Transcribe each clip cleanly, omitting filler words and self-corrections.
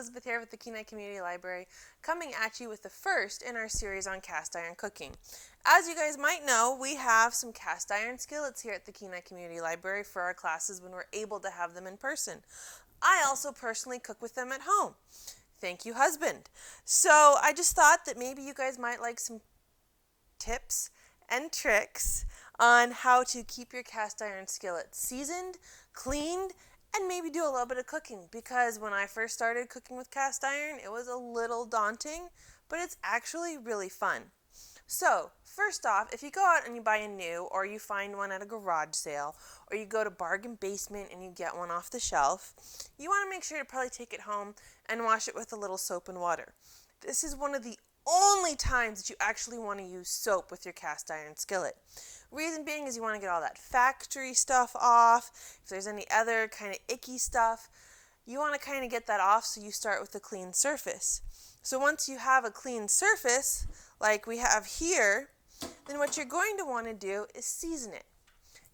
Elizabeth here with the Kenai Community Library, coming at you with the first in our series on cast iron cooking. As you guys might know, we have some cast iron skillets here at the Kenai Community Library for our classes when we're able to have them in person. I also personally cook with them at home. Thank you, husband. So I just thought that maybe you guys might like some tips and tricks on how to keep your cast iron skillet seasoned, cleaned, and maybe do a little bit of cooking, because when I first started cooking with cast iron, it was a little daunting, but it's actually really fun. So, first off, if you go out and you buy a new, or you find one at a garage sale, or you go to Bargain Basement and you get one off the shelf, you want to make sure to probably take it home and wash it with a little soap and water. This is one of the only times that you actually want to use soap with your cast iron skillet. Reason being is you want to get all that factory stuff off. If there's any other kind of icky stuff, you want to kind of get that off, so you start with a clean surface. So once you have a clean surface, like we have here, then what you're going to want to do is season it.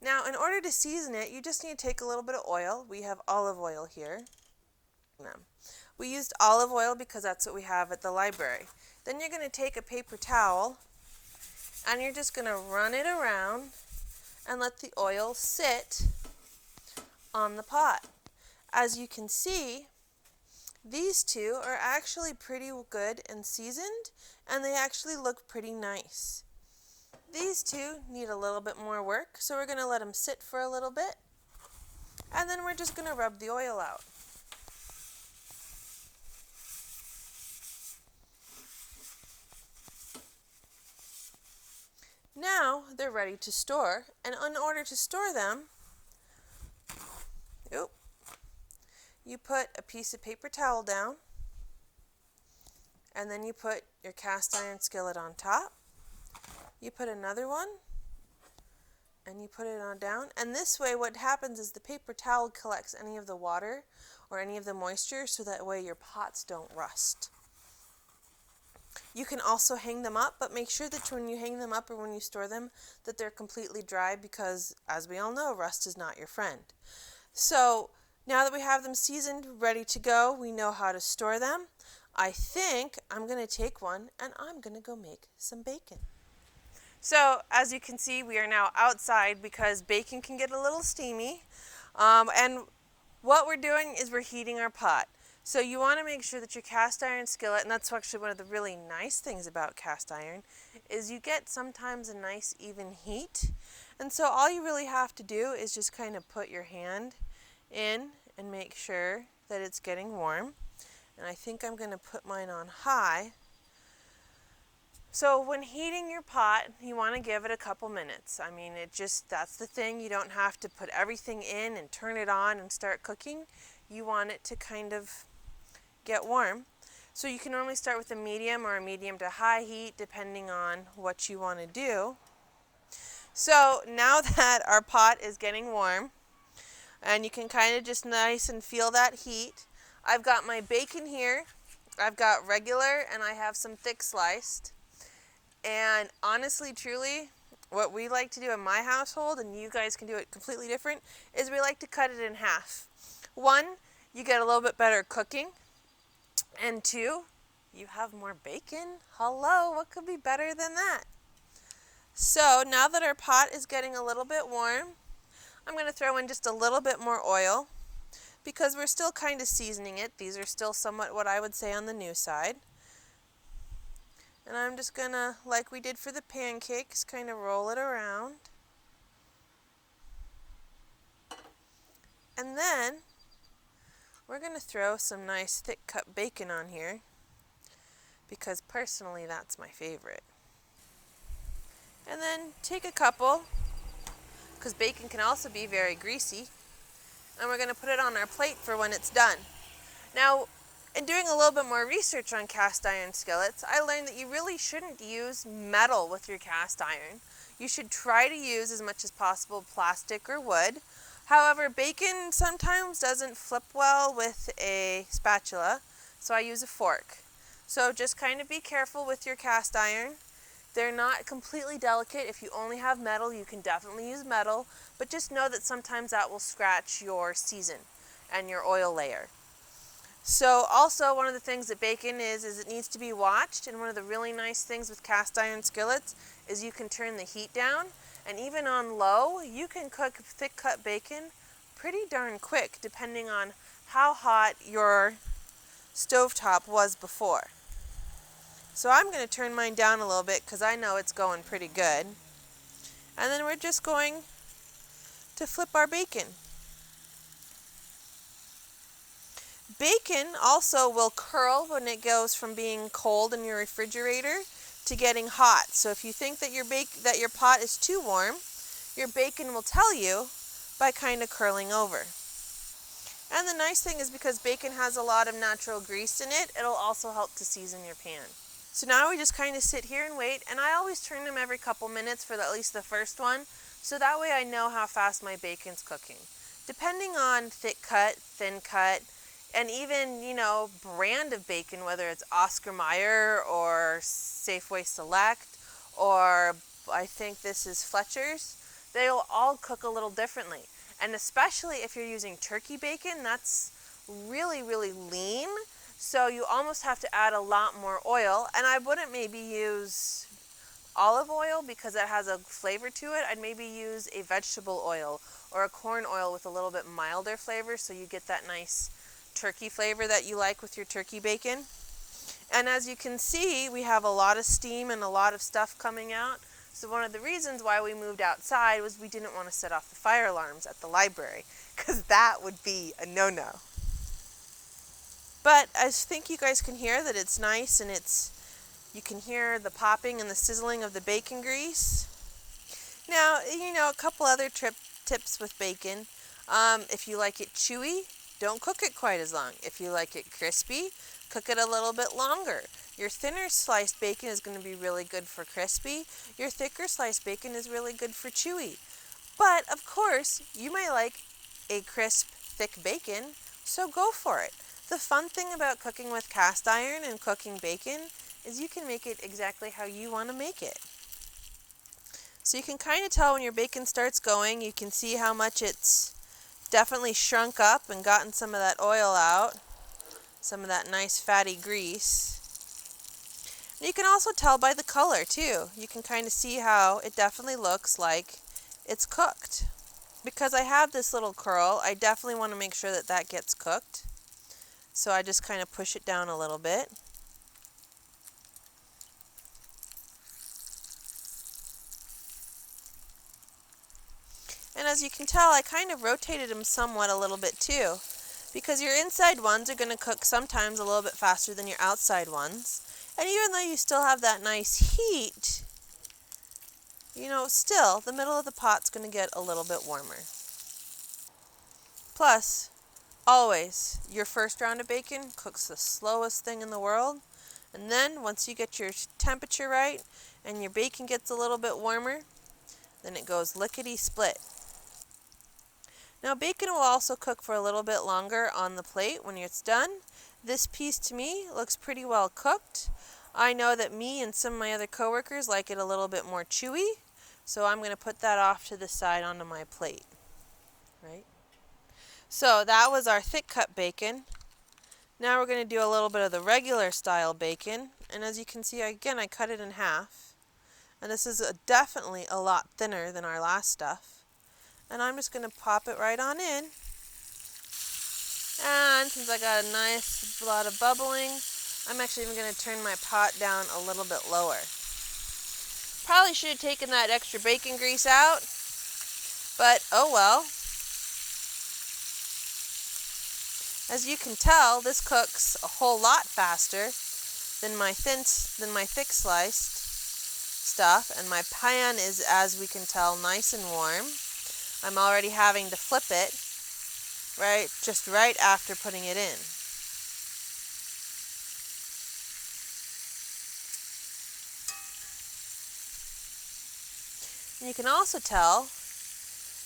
Now, in order to season it, you just need to take a little bit of oil. We have olive oil here. We used olive oil because that's what we have at the library. Then you're going to take a paper towel and you're just going to run it around and let the oil sit on the pot. As you can see, these two are actually pretty good and seasoned, and they actually look pretty nice. These two need a little bit more work, so we're going to let them sit for a little bit, and then we're just going to rub the oil out. Now they're ready to store, and in order to store them, you put a piece of paper towel down, and then you put your cast iron skillet on top. You put another one, and you put it on down, and this way what happens is the paper towel collects any of the water or any of the moisture, so that way your pots don't rust. You can also hang them up, but make sure that when you hang them up or when you store them, that they're completely dry, because as we all know, rust is not your friend. So now that we have them seasoned, ready to go, we know how to store them. I think I'm going to take one and I'm going to go make some bacon. So as you can see, we are now outside because bacon can get a little steamy. And what we're doing is we're heating our pot. So you want to make sure that your cast iron skillet, and that's actually one of the really nice things about cast iron, is you get sometimes a nice even heat. And so all you really have to do is just kind of put your hand in and make sure that it's getting warm. And I think I'm going to put mine on high. So when heating your pot, you want to give it a couple minutes. I mean, that's the thing. You don't have to put everything in and turn it on and start cooking. You want it to kind of get warm. So you can normally start with a medium or a medium to high heat, depending on what you want to do. So now that our pot is getting warm, and you can kind of just nice and feel that heat, I've got my bacon here. I've got regular, and I have some thick sliced. And honestly, truly, what we like to do in my household, and you guys can do it completely different, is we like to cut it in half. One, you get a little bit better cooking. And two, you have more bacon. Hello, what could be better than that? So now that our pot is getting a little bit warm, I'm going to throw in just a little bit more oil, because we're still kind of seasoning it. These are still somewhat what I would say on the new side. And I'm just going to, like we did for the pancakes, kind of roll it around. And then we're going to throw some nice thick cut bacon on here, because personally that's my favorite. And then take a couple, because bacon can also be very greasy, and we're going to put it on our plate for when it's done. Now, in doing a little bit more research on cast iron skillets, I learned that you really shouldn't use metal with your cast iron. You should try to use as much as possible plastic or wood. However, bacon sometimes doesn't flip well with a spatula, so I use a fork. So just kind of be careful with your cast iron. They're not completely delicate. If you only have metal, you can definitely use metal, but just know that sometimes that will scratch your season and your oil layer. So also one of the things that bacon is it needs to be watched, and one of the really nice things with cast iron skillets is you can turn the heat down, and even on low you can cook thick cut bacon pretty darn quick depending on how hot your stovetop was before. So I'm going to turn mine down a little bit because I know it's going pretty good. And then we're just going to flip our bacon. Bacon also will curl when it goes from being cold in your refrigerator to getting hot. So if you think that your pot is too warm, your bacon will tell you by kind of curling over. And the nice thing is because bacon has a lot of natural grease in it, it'll also help to season your pan. So now we just kind of sit here and wait, and I always turn them every couple minutes for at least the first one, so that way I know how fast my bacon's cooking. Depending on thick cut, thin cut, and even, brand of bacon, whether it's Oscar Mayer or Safeway Select, or I think this is Fletcher's, they'll all cook a little differently. And especially if you're using turkey bacon, that's really, really lean. So you almost have to add a lot more oil. And I wouldn't maybe use olive oil because it has a flavor to it. I'd maybe use a vegetable oil or a corn oil with a little bit milder flavor so you get that nice turkey flavor that you like with your turkey bacon. And as you can see, we have a lot of steam and a lot of stuff coming out. So one of the reasons why we moved outside was we didn't want to set off the fire alarms at the library, because that would be a no-no. But I think you guys can hear that it's nice, and you can hear the popping and the sizzling of the bacon grease. Now, a couple other tips with bacon. If you like it chewy, don't cook it quite as long. If you like it crispy, cook it a little bit longer. Your thinner sliced bacon is going to be really good for crispy. Your thicker sliced bacon is really good for chewy. But, of course, you might like a crisp, thick bacon, so go for it. The fun thing about cooking with cast iron and cooking bacon is you can make it exactly how you want to make it. So you can kind of tell when your bacon starts going, you can see how much it's definitely shrunk up and gotten some of that oil out, some of that nice fatty grease. And you can also tell by the color too. You can kind of see how it definitely looks like it's cooked. Because I have this little curl, I definitely want to make sure that that gets cooked. So I just kind of push it down a little bit. And as you can tell, I kind of rotated them somewhat a little bit too, because your inside ones are going to cook sometimes a little bit faster than your outside ones. And even though you still have that nice heat, still the middle of the pot's going to get a little bit warmer. Plus, always, your first round of bacon cooks the slowest thing in the world. And then once you get your temperature right and your bacon gets a little bit warmer, then it goes lickety-split. Now bacon will also cook for a little bit longer on the plate when it's done. This piece to me looks pretty well cooked. I know that me and some of my other coworkers like it a little bit more chewy, so I'm going to put that off to the side onto my plate. Right? So that was our thick cut bacon. Now we're going to do a little bit of the regular style bacon, and as you can see, again, I cut it in half. And this is definitely a lot thinner than our last stuff. And I'm just going to pop it right on in. And since I got a nice lot of bubbling, I'm actually even going to turn my pot down a little bit lower. Probably should have taken that extra bacon grease out, but oh well. As you can tell, this cooks a whole lot faster than my thick sliced stuff, and my pan is, as we can tell, nice and warm. I'm already having to flip it just right after putting it in. And you can also tell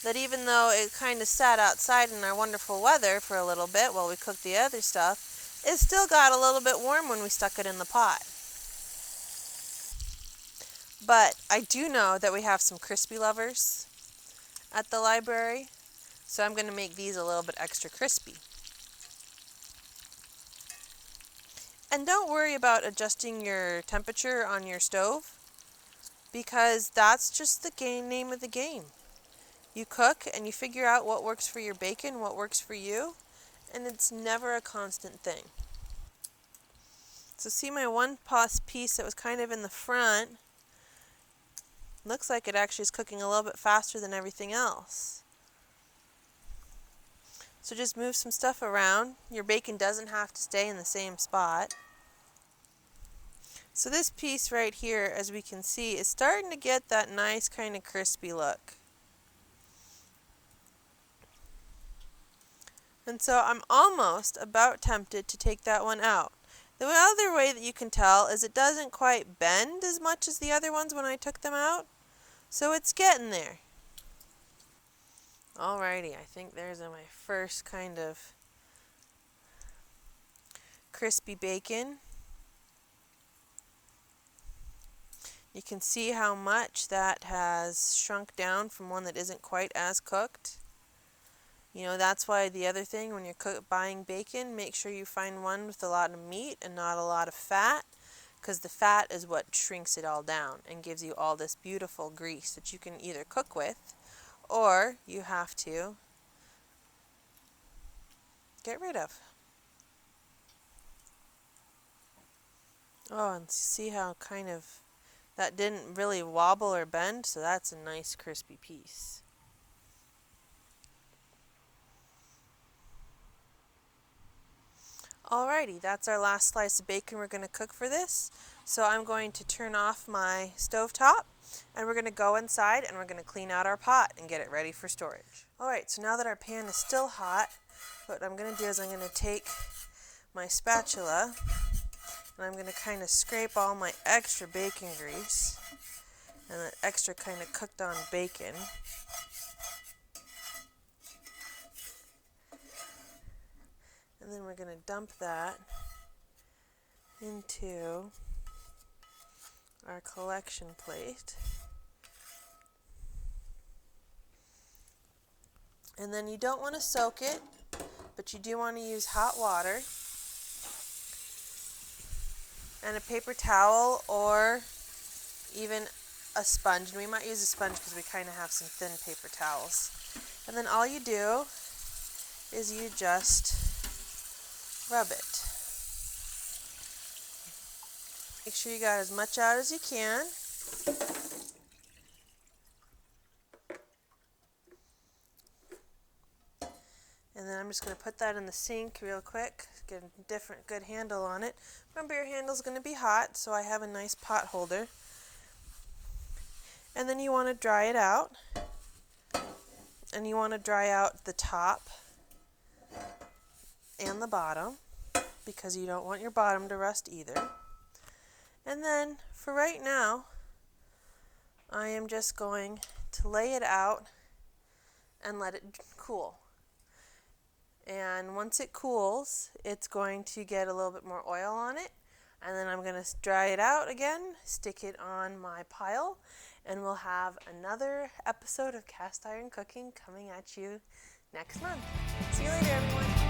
that even though it kind of sat outside in our wonderful weather for a little bit while we cooked the other stuff, it still got a little bit warm when we stuck it in the pot. But I do know that we have some crispy lovers at the library, so I'm going to make these a little bit extra crispy. And don't worry about adjusting your temperature on your stove, because that's just the name of the game. You cook and you figure out what works for your bacon, what works for you, and it's never a constant thing. So see my one piece that was kind of in the front, looks like it actually is cooking a little bit faster than everything else. So just move some stuff around. Your bacon doesn't have to stay in the same spot. So this piece right here, as we can see, is starting to get that nice kind of crispy look. And so I'm almost about tempted to take that one out. The other way that you can tell is it doesn't quite bend as much as the other ones when I took them out. So it's getting there. Alrighty, I think there's my first kind of crispy bacon. You can see how much that has shrunk down from one that isn't quite as cooked. You know, that's why the other thing, when you're buying bacon, make sure you find one with a lot of meat and not a lot of fat, because the fat is what shrinks it all down and gives you all this beautiful grease that you can either cook with or you have to get rid of. Oh, and see how kind of that didn't really wobble or bend, so that's a nice crispy piece. Alrighty, that's our last slice of bacon we're going to cook for this. So I'm going to turn off my stovetop and we're going to go inside and we're going to clean out our pot and get it ready for storage. Alright, so now that our pan is still hot, what I'm going to do is I'm going to take my spatula and I'm going to kind of scrape all my extra bacon grease and that extra kind of cooked on bacon. And then we're going to dump that into our collection plate. And then you don't want to soak it, but you do want to use hot water and a paper towel or even a sponge. And we might use a sponge because we kind of have some thin paper towels. And then all you do is you just rub it. Make sure you got as much out as you can. And then I'm just going to put that in the sink real quick, get a good handle on it. Remember, your handle's going to be hot, so I have a nice pot holder. And then you want to dry it out. And you want to dry out the top and the bottom, because you don't want your bottom to rust either. And then for right now, I am just going to lay it out and let it cool. And once it cools, it's going to get a little bit more oil on it. And then I'm going to dry it out again, stick it on my pile, and we'll have another episode of Cast Iron Cooking coming at you next month. See you later, everyone.